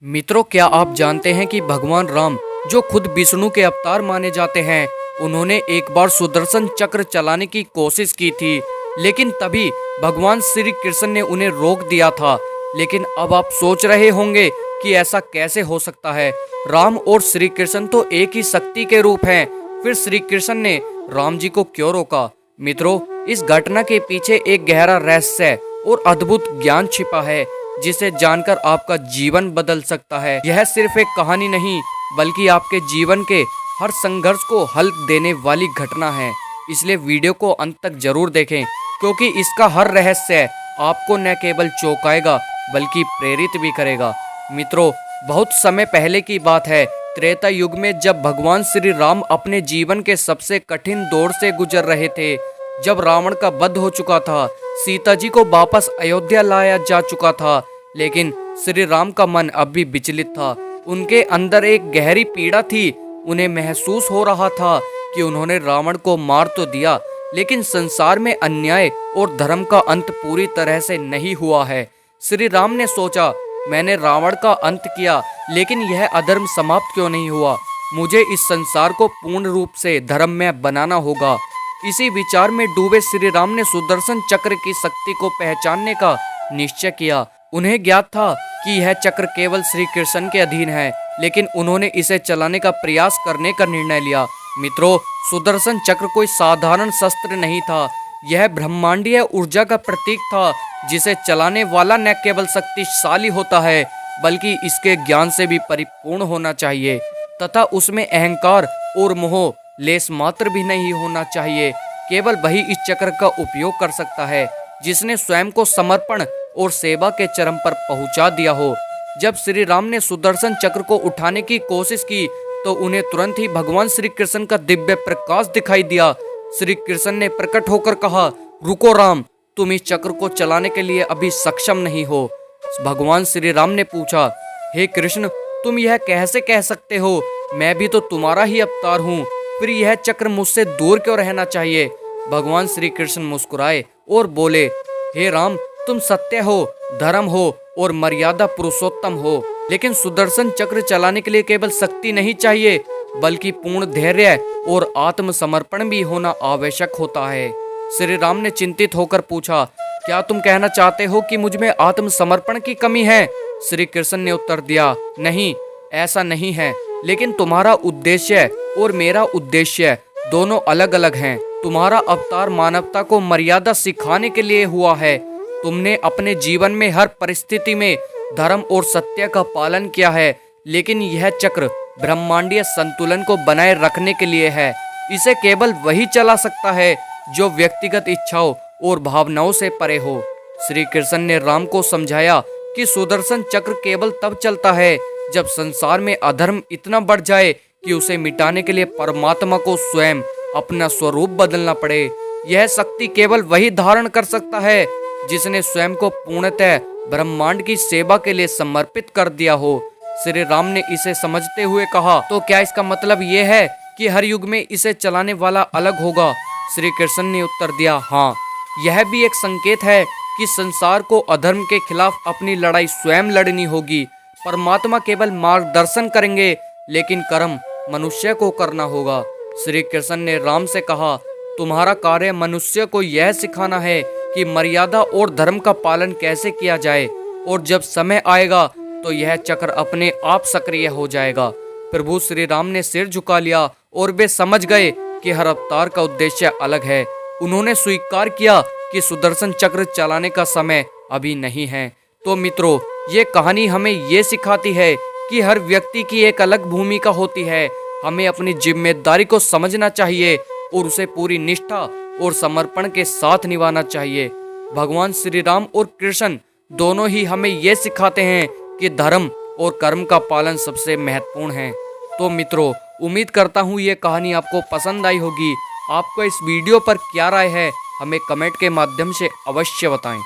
मित्रों, क्या आप जानते हैं कि भगवान राम, जो खुद विष्णु के अवतार माने जाते हैं, उन्होंने एक बार सुदर्शन चक्र चलाने की कोशिश की थी, लेकिन तभी भगवान श्री कृष्ण ने उन्हें रोक दिया था। लेकिन अब आप सोच रहे होंगे कि ऐसा कैसे हो सकता है। राम और श्री कृष्ण तो एक ही शक्ति के रूप हैं, फिर श्री कृष्ण ने राम जी को क्यों रोका? मित्रों, इस घटना के पीछे एक गहरा रहस्य और अद्भुत ज्ञान छिपा है, जिसे जानकर आपका जीवन बदल सकता है। यह सिर्फ एक कहानी नहीं, बल्कि आपके जीवन के हर संघर्ष को हल देने वाली घटना है। इसलिए वीडियो को अंत तक जरूर देखें, क्योंकि इसका हर रहस्य आपको न केवल चौंकाएगा बल्कि प्रेरित भी करेगा। मित्रों, बहुत समय पहले की बात है, त्रेता युग में, जब भगवान श्री राम अपने जीवन के सबसे कठिन दौर से गुजर रहे थे। जब रावण का वध हो चुका था, सीता जी को वापस अयोध्या लाया जा चुका था, लेकिन श्री राम का मन अब भी विचलित था। उनके अंदर एक गहरी पीड़ा थी। उन्हें महसूस हो रहा था कि उन्होंने रावण को मार तो दिया, लेकिन संसार में अन्याय और धर्म का अंत पूरी तरह से नहीं हुआ है। श्री राम ने सोचा, मैंने रावण का अंत किया, लेकिन यह अधर्म समाप्त क्यों नहीं हुआ? मुझे इस संसार को पूर्ण रूप से धर्ममय बनाना होगा। इसी विचार में डूबे श्री राम ने सुदर्शन चक्र की शक्ति को पहचानने का निश्चय किया। उन्हें ज्ञात था कि यह चक्र केवल श्री कृष्ण के अधीन है, लेकिन उन्होंने इसे चलाने का प्रयास करने का निर्णय लिया। मित्रों, सुदर्शन चक्र कोई साधारण शस्त्र नहीं था। यह ब्रह्मांडीय ऊर्जा का प्रतीक था, जिसे चलाने वाला न केवल शक्तिशाली होता है, बल्कि इसके ज्ञान से भी परिपूर्ण होना चाहिए, तथा उसमें अहंकार और मोह लेस मात्र भी नहीं होना चाहिए। केवल वही इस चक्र का उपयोग कर सकता है, जिसने स्वयं को समर्पण और सेवा के चरम पर पहुंचा दिया हो। जब श्री राम ने सुदर्शन चक्र को उठाने की कोशिश की, तो उन्हें तुरंत ही भगवान श्री कृष्ण का दिव्य प्रकाश दिखाई दिया। श्री कृष्ण ने प्रकट होकर कहा, रुको राम, तुम इस चक्र को चलाने के लिए अभी सक्षम नहीं हो। भगवान श्री राम ने पूछा, हे कृष्ण, तुम यह कैसे कह सकते हो? मैं भी तो तुम्हारा ही अवतार हूँ, फिर यह चक्र मुझसे दूर क्यों रहना चाहिए? भगवान श्री कृष्ण मुस्कुराए और बोले, हे राम, तुम सत्य हो, धर्म हो और मर्यादा पुरुषोत्तम हो, लेकिन सुदर्शन चक्र चलाने के लिए केवल शक्ति नहीं चाहिए, बल्कि पूर्ण धैर्य और आत्मसमर्पण भी होना आवश्यक होता है। श्री राम ने चिंतित होकर पूछा, क्या तुम कहना चाहते हो कि मुझ में आत्मसमर्पण की कमी है? श्री कृष्ण ने उत्तर दिया, नहीं, ऐसा नहीं है, लेकिन तुम्हारा उद्देश्य और मेरा उद्देश्य दोनों अलग अलग हैं। तुम्हारा अवतार मानवता को मर्यादा सिखाने के लिए हुआ है। तुमने अपने जीवन में हर परिस्थिति में धर्म और सत्य का पालन किया है, लेकिन यह चक्र ब्रह्मांडीय संतुलन को बनाए रखने के लिए है। इसे केवल वही चला सकता है जो व्यक्तिगत इच्छाओं और भावनाओं से परे हो। श्री कृष्ण ने राम को समझाया कि सुदर्शन चक्र केवल तब चलता है जब संसार में अधर्म इतना बढ़ जाए कि उसे मिटाने के लिए परमात्मा को स्वयं अपना स्वरूप बदलना पड़े। यह शक्ति केवल वही धारण कर सकता है जिसने स्वयं को पूर्णतः ब्रह्मांड की सेवा के लिए समर्पित कर दिया हो। श्री राम ने इसे समझते हुए कहा, तो क्या इसका मतलब यह है कि हर युग में इसे चलाने वाला अलग होगा? श्री कृष्ण ने उत्तर दिया, हाँ, यह भी एक संकेत है कि संसार को अधर्म के खिलाफ अपनी लड़ाई स्वयं लड़नी होगी। परमात्मा केवल मार्गदर्शन करेंगे, लेकिन कर्म मनुष्य को करना होगा। श्री कृष्ण ने राम से कहा, तुम्हारा कार्य मनुष्य को यह सिखाना है कि मर्यादा और धर्म का पालन कैसे किया जाए, और जब समय आएगा तो यह चक्र अपने आप सक्रिय हो जाएगा। प्रभु श्री राम ने सिर झुका लिया और वे समझ गए कि हर अवतार का उद्देश्य अलग है। उन्होंने स्वीकार किया कि सुदर्शन चक्र चलाने का समय अभी नहीं है। तो मित्रों, ये कहानी हमें ये सिखाती है कि हर व्यक्ति की एक अलग भूमिका होती है। हमें अपनी जिम्मेदारी को समझना चाहिए और उसे पूरी निष्ठा और समर्पण के साथ निभाना चाहिए। भगवान श्री राम और कृष्ण दोनों ही हमें ये सिखाते हैं कि धर्म और कर्म का पालन सबसे महत्वपूर्ण है। तो मित्रों, उम्मीद करता हूँ ये कहानी आपको पसंद आई होगी। आपको इस वीडियो पर क्या राय है, हमें कमेंट के माध्यम से अवश्य बताएं।